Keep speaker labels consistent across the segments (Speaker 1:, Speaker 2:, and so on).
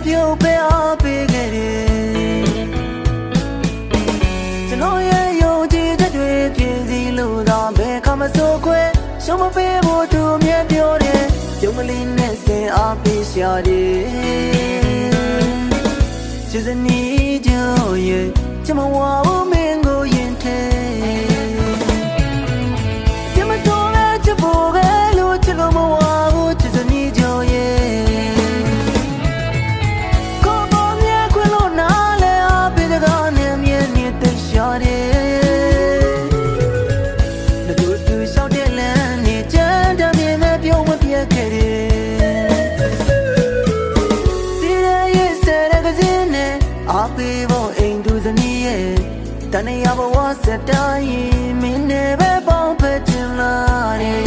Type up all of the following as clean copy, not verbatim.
Speaker 1: ပြုတ်ပဲအားပေးခဲ့တယ်ကျွန်တော်ရဲ့ယုံကြည်ချက်တွေပြည့်စည်လို့သာဘယ်ခါမှစိုးခွဲရှုံးမပေးဖို့သူမြဲပြောတယ်ပြုံးကလေးနဲ့စင်အားပေးရှာတယ်ချစ်စနီးကြရဲ့ချမဝါဦးမင်းကိုရင်ထဲချမတော်လဲချဖို့ပဲလို့ချလို့မဝါဘူးချစ်စနီးကြရဲ့ကိုပေါ်မြဲခွင့်လို့နားလဲအားပေးတဲ့ကနေမြဲနေတဲ့ရှာတယ်တန်ရဘဝစတိုင်းမင်းနဲ့ပဲပေါင်းဖက်ချင်လာတယ်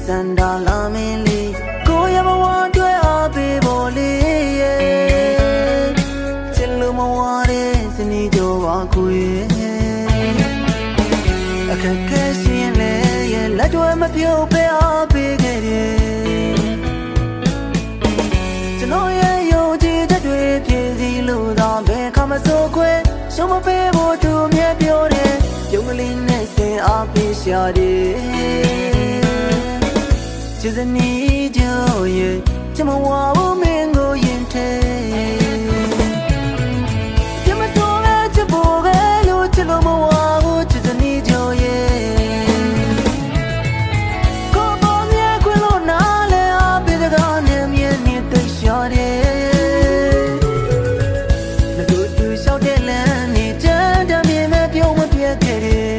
Speaker 1: စန္ဒာလာမင်းလေးကိုရမဝါတွေ့အားပေးဖို့လေးရဲ့ချစ်လို့မဝါတဲ့စနီးကြောပါကိုရဲ့အခက်ခဲရှင်လေရဲ့လက်တွေမပြုတ်ပဲအားပေးခဲ့တယ်ကျွန်တော်ရဲ့ယုံကြည်ချက်တွေပြည့်စည်လို့သာဘယ်ခါမှစိုးခွဲရှုံးမပေးဖို့သူမြဲပြောတယ်ပြုံးကလေးနဲ့စင်အားပေးရှာတယ်ချစ်စနီးကြရဲ့ချမဝါဦးမင်းကိုရင်ထဲချမတော်လဲချဖို့ပဲလို့ချလို့မဝါဘူးချစ်စနီးကြရဲ့ကိုပေါ်မြဲခွင့်လို့နားလဲအားပေးတဲ့ကနေမြဲနေတဲ့ရှာတယ်ငါတို့သူလျှောက်တဲ့လမ်းနဲ့ကြမ်းတမ်းမြင်မဲ့ပြုံးမပြတ်ခဲ့တယ်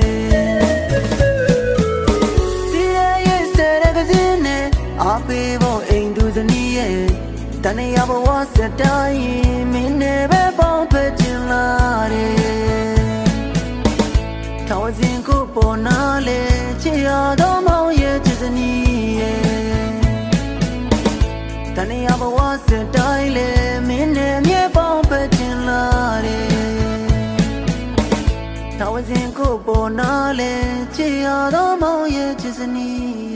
Speaker 1: အားပေးဖို့အိမ်သူဇနီးရဲ့တန်ရဘဝစတိုင်းမင်းနဲ့ပဲပေါင်းဖက်ချင်လာတယ်ထောင်စဉ်ကိုပေါ်နာလေချစ်ရတော့မောင်ရဲ့ချစ်စနီးရဲ့တန်ရဘဝစတိုင်းလေမင်းနဲ့မြေပေါင်းဖက်ချင်လာတယ်ထောင်စဉ်ကိုပေါ်နာလေချစ်ရတော့မောင်ရဲ့ချစ်စနီး